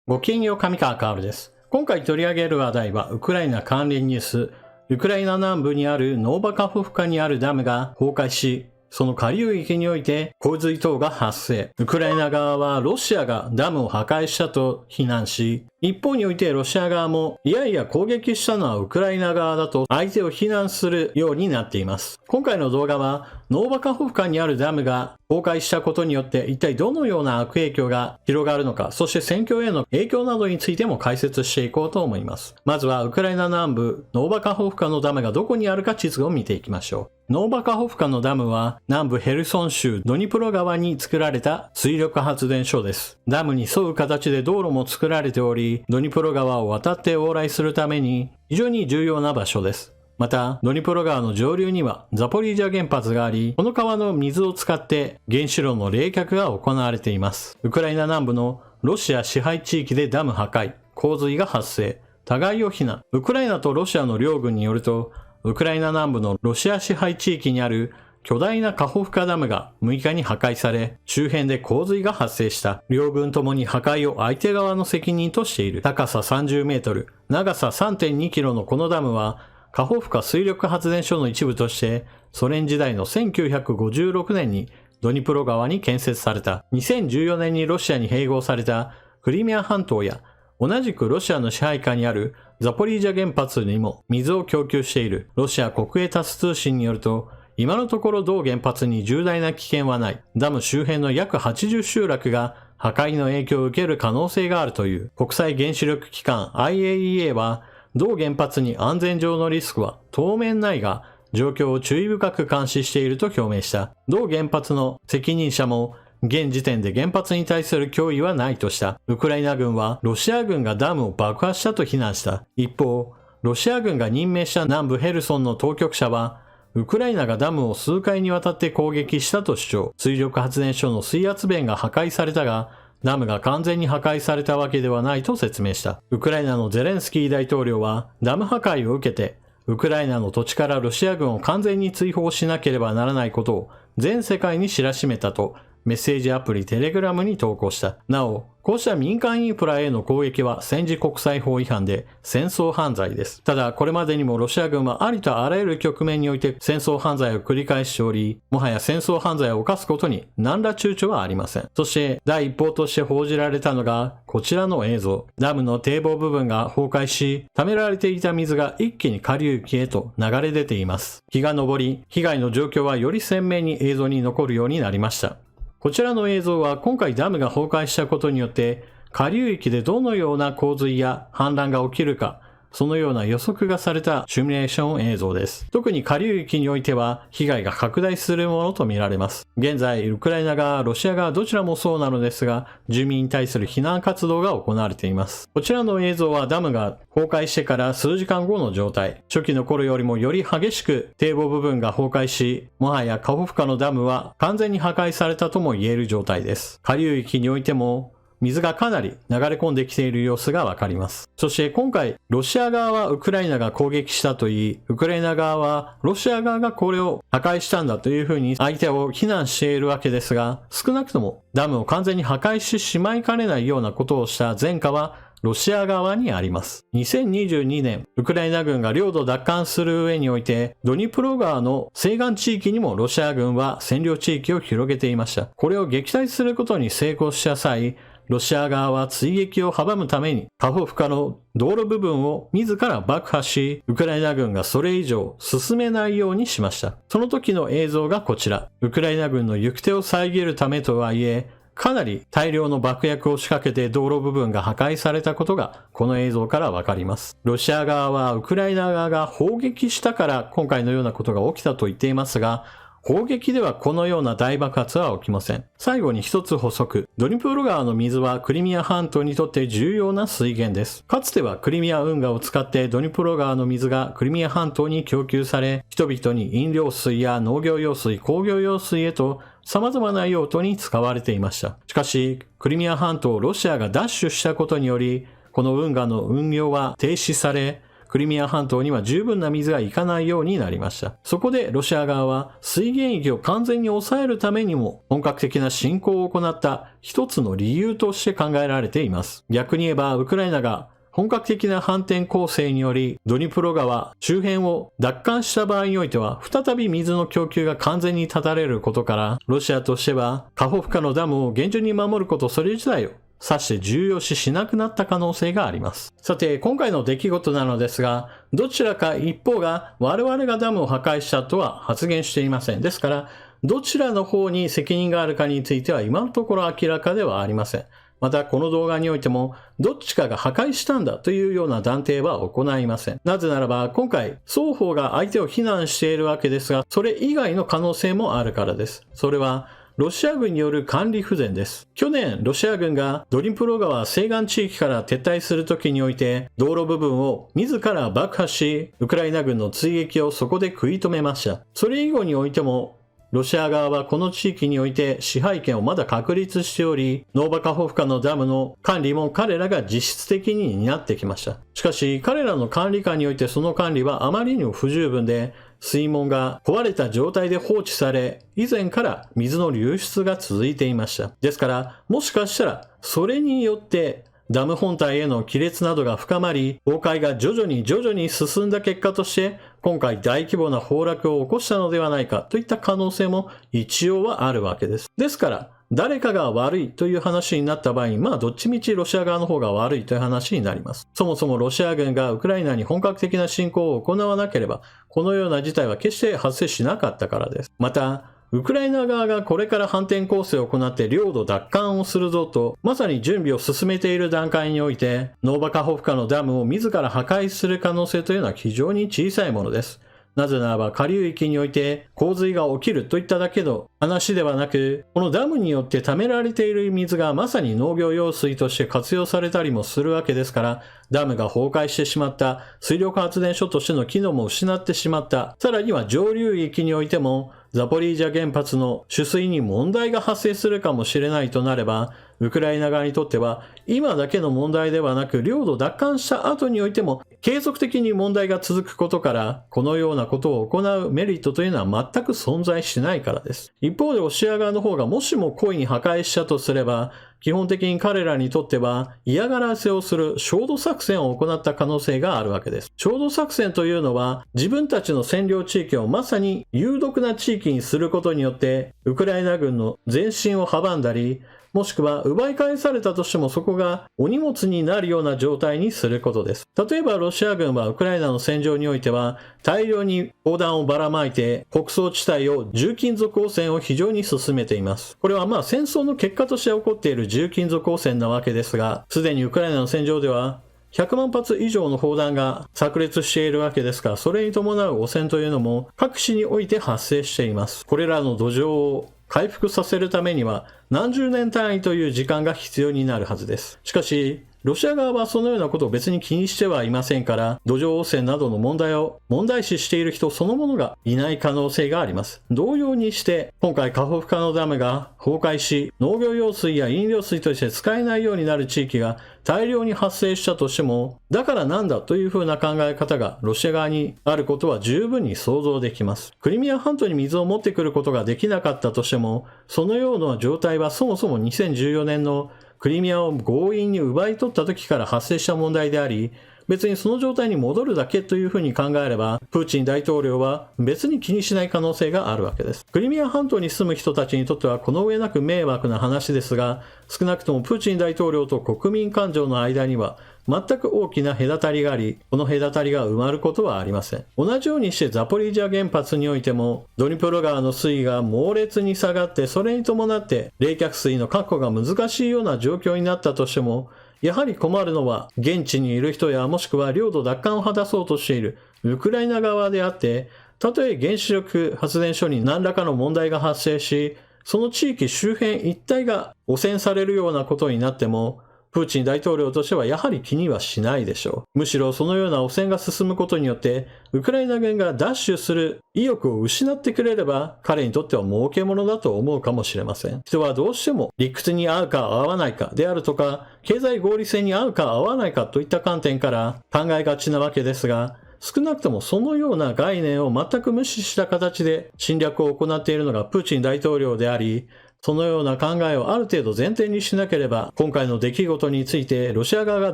ごきげんよう、上川薫です。今回取り上げる話題はウクライナ関連ニュース。ウクライナ南部にあるノーバカホフカにあるダムが崩壊し、その下流域において洪水等が発生。ウクライナ側はロシアがダムを破壊したと非難し、一方においてロシア側もいやいや攻撃したのはウクライナ側だと相手を非難するようになっています。今回の動画はノーバカホフカにあるダムが崩壊したことによって一体どのような悪影響が広がるのか、そして戦況への影響などについても解説していこうと思います。まずはウクライナ南部ノーバカホフカのダムがどこにあるか地図を見ていきましょう。ノーバカホフカのダムは南部ヘルソン州ドニプロ川に作られた水力発電所です。ダムに沿う形で道路も作られており、ドニプロ川を渡って往来するために非常に重要な場所です。また、ドニプロ川の上流にはザポリージャ原発があり、この川の水を使って原子炉の冷却が行われています。ウクライナ南部のロシア支配地域でダム破壊、洪水が発生、互いを非難。ウクライナとロシアの両軍によると、ウクライナ南部のロシア支配地域にある巨大なカホフカダムが6日に破壊され、周辺で洪水が発生した。両軍ともに破壊を相手側の責任としている。高さ30メートル、長さ 3.2 キロのこのダムは、カホフカ水力発電所の一部として、ソ連時代の1956年にドニプロ川に建設された。2014年にロシアに併合されたクリミア半島や、同じくロシアの支配下にあるザポリージャ原発にも水を供給している。ロシア国営タス通信によると、今のところ同原発に重大な危険はない。ダム周辺の約80集落が破壊の影響を受ける可能性があるという。国際原子力機関 IAEA は、同原発に安全上のリスクは当面ないが、状況を注意深く監視していると表明した。同原発の責任者も、現時点で原発に対する脅威はないとした。ウクライナ軍はロシア軍がダムを爆破したと非難した。一方、ロシア軍が任命した南部ヘルソンの当局者は、ウクライナがダムを数回にわたって攻撃したと主張。水力発電所の水圧弁が破壊されたが、ダムが完全に破壊されたわけではないと説明した。ウクライナのゼレンスキー大統領は、ダム破壊を受けて、ウクライナの土地からロシア軍を完全に追放しなければならないことを全世界に知らしめたと、メッセージアプリテレグラムに投稿した。なお、こうした民間インフラへの攻撃は戦時国際法違反で戦争犯罪です。ただ、これまでにもロシア軍はありとあらゆる局面において戦争犯罪を繰り返しており、もはや戦争犯罪を犯すことに何ら躊躇はありません。そして、第一報として報じられたのがこちらの映像。ダムの堤防部分が崩壊し、溜められていた水が一気に下流域へと流れ出ています。日が昇り、被害の状況はより鮮明に映像に残るようになりました。こちらの映像は今回ダムが崩壊したことによって下流域でどのような洪水や氾濫が起きるか、そのような予測がされたシミュレーション映像です。特に下流域においては被害が拡大するものとみられます。現在、ウクライナ側、ロシア側どちらもそうなのですが、住民に対する避難活動が行われています。こちらの映像はダムが崩壊してから数時間後の状態。初期の頃よりもより激しく堤防部分が崩壊し、もはやカホフカのダムは完全に破壊されたとも言える状態です。下流域においても、水がかなり流れ込んできている様子がわかります。そして今回、ロシア側はウクライナが攻撃したと言い、ウクライナ側はロシア側がこれを破壊したんだというふうに相手を非難しているわけですが、少なくともダムを完全に破壊してしまいかねないようなことをした前科はロシア側にあります。2022年、ウクライナ軍が領土を奪還する上において、ドニプロ川の西岸地域にもロシア軍は占領地域を広げていました。これを撃退することに成功した際、ロシア側は追撃を阻むためにカホフカの道路部分を自ら爆破し、ウクライナ軍がそれ以上進めないようにしました。その時の映像がこちら。ウクライナ軍の行く手を遮るためとはいえ、かなり大量の爆薬を仕掛けて道路部分が破壊されたことがこの映像からわかります。ロシア側はウクライナ側が砲撃したから今回のようなことが起きたと言っていますが、砲撃ではこのような大爆発は起きません。最後に一つ補足。ドニプロ川の水はクリミア半島にとって重要な水源です。かつてはクリミア運河を使ってドニプロ川の水がクリミア半島に供給され、人々に飲料水や農業用水、工業用水へと様々な用途に使われていました。しかし、クリミア半島をロシアが奪取したことにより、この運河の運用は停止され、クリミア半島には十分な水が行かないようになりました。そこでロシア側は水源域を完全に抑えるためにも本格的な侵攻を行った一つの理由として考えられています。逆に言えばウクライナが本格的な反転攻勢によりドニプロ川周辺を奪還した場合においては再び水の供給が完全に断たれることからロシアとしてはカホフカのダムを厳重に守ることそれ自体をさして重要視しなくなった可能性があります。さて今回の出来事なのですがどちらか一方が我々がダムを破壊したとは発言していません。ですからどちらの方に責任があるかについては今のところ明らかではありません。またこの動画においてもどっちかが破壊したんだというような断定は行いません。なぜならば今回双方が相手を非難しているわけですがそれ以外の可能性もあるからです。それはロシア軍による管理不全です。去年ロシア軍がドニプロ川西岸地域から撤退する時において道路部分を自ら爆破しウクライナ軍の追撃をそこで食い止めました。それ以後においてもロシア側はこの地域において支配権をまだ確立しており、ノーバカホフカのダムの管理も彼らが実質的に担ってきました。しかし彼らの管理下においてその管理はあまりにも不十分で、水門が壊れた状態で放置され、以前から水の流出が続いていました。ですから、もしかしたらそれによってダム本体への亀裂などが深まり、崩壊が徐々に進んだ結果として、今回大規模な崩落を起こしたのではないかといった可能性も一応はあるわけです。ですから、誰かが悪いという話になった場合に、どっちみちロシア側の方が悪いという話になります。そもそもロシア軍がウクライナに本格的な侵攻を行わなければ、このような事態は決して発生しなかったからです。また、ウクライナ側がこれから反転攻勢を行って領土奪還をするぞと、まさに準備を進めている段階において、ノーバカホフカのダムを自ら破壊する可能性というのは非常に小さいものです。なぜならば下流域において洪水が起きるといっただけの話ではなく、このダムによって貯められている水がまさに農業用水として活用されたりもするわけですから、ダムが崩壊してしまった、水力発電所としての機能も失ってしまった、さらには上流域においてもザポリージャ原発の取水に問題が発生するかもしれないとなれば、ウクライナ側にとっては今だけの問題ではなく領土奪還した後においても継続的に問題が続くことから、このようなことを行うメリットというのは全く存在しないからです。一方でロシア側の方がもしも故意に破壊したとすれば、基本的に彼らにとっては嫌がらせをする焦土作戦を行った可能性があるわけです。焦土作戦というのは自分たちの占領地域をまさに有毒な地域にすることによってウクライナ軍の前進を阻んだり、もしくは奪い返されたとしてもそこがお荷物になるような状態にすることです。例えばロシア軍はウクライナの戦場においては大量に砲弾をばらまいて穀倉地帯を重金属汚染を非常に進めています。これは戦争の結果として起こっている重金属汚染なわけですが、すでにウクライナの戦場では100万発以上の砲弾が炸裂しているわけですから、それに伴う汚染というのも各地において発生しています。これらの土壌を回復させるためには何十年単位という時間が必要になるはずです。しかし、ロシア側はそのようなことを別に気にしてはいませんから、土壌汚染などの問題を問題視している人そのものがいない可能性があります。同様にして、今回カホフカのダムが崩壊し、農業用水や飲料水として使えないようになる地域が大量に発生したとしても、だからなんだというふうな考え方がロシア側にあることは十分に想像できます。クリミア半島に水を持ってくることができなかったとしても、そのような状態はそもそも2014年のクリミアを強引に奪い取った時から発生した問題であり、別にその状態に戻るだけというふうに考えれば、プーチン大統領は別に気にしない可能性があるわけです。クリミア半島に住む人たちにとってはこの上なく迷惑な話ですが、少なくともプーチン大統領と国民感情の間には全く大きな隔たりがあり、この隔たりが埋まることはありません。同じようにしてザポリージャ原発においても、ドニプロ川の水位が猛烈に下がって、それに伴って冷却水の確保が難しいような状況になったとしても、やはり困るのは現地にいる人やもしくは領土奪還を果たそうとしているウクライナ側であって、たとえ原子力発電所に何らかの問題が発生し、その地域周辺一帯が汚染されるようなことになっても、プーチン大統領としてはやはり気にはしないでしょう。むしろそのような汚染が進むことによって、ウクライナ軍が奪取する意欲を失ってくれれば、彼にとっては儲けものだと思うかもしれません。人はどうしても理屈に合うか合わないかであるとか、経済合理性に合うか合わないかといった観点から考えがちなわけですが、少なくともそのような概念を全く無視した形で侵略を行っているのがプーチン大統領であり、そのような考えをある程度前提にしなければ、今回の出来事についてロシア側が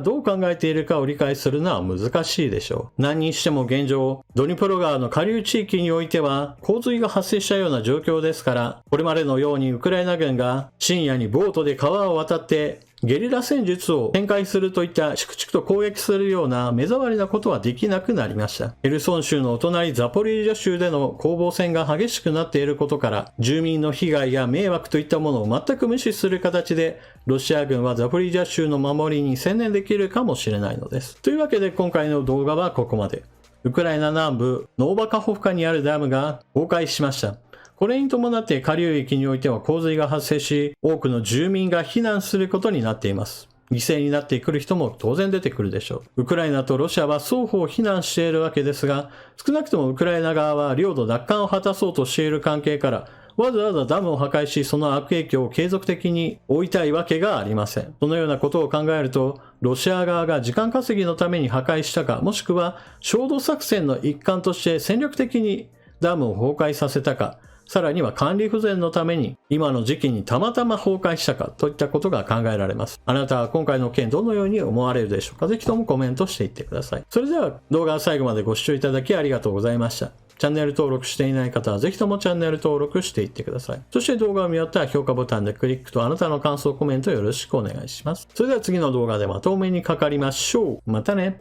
どう考えているかを理解するのは難しいでしょう。何にしても現状、ドニプロ川の下流地域においては洪水が発生したような状況ですから、これまでのようにウクライナ軍が深夜にボートで川を渡ってゲリラ戦術を展開するといった粛々と攻撃するような目障りなことはできなくなりました。ヘルソン州のお隣ザポリージャ州での攻防戦が激しくなっていることから、住民の被害や迷惑といったものを全く無視する形で、ロシア軍はザポリージャ州の守りに専念できるかもしれないのです。というわけで今回の動画はここまで。ウクライナ南部ノーバカホフカにあるダムが崩壊しました。これに伴って下流域においては洪水が発生し、多くの住民が避難することになっています。犠牲になってくる人も当然出てくるでしょう。ウクライナとロシアは双方非難しているわけですが、少なくともウクライナ側は領土奪還を果たそうとしている関係から、わざわざダムを破壊し、その悪影響を継続的に追いたいわけがありません。そのようなことを考えると、ロシア側が時間稼ぎのために破壊したか、もしくは焦土作戦の一環として戦略的にダムを崩壊させたか、さらには管理不全のために今の時期にたまたま崩壊したかといったことが考えられます。あなたは今回の件どのように思われるでしょうか。ぜひともコメントしていってください。それでは動画を最後までご視聴いただきありがとうございました。チャンネル登録していない方はぜひともチャンネル登録していってください。そして動画を見終わったら評価ボタンでクリックとあなたの感想コメントよろしくお願いします。それでは次の動画でまたお目にかかりましょう。またね。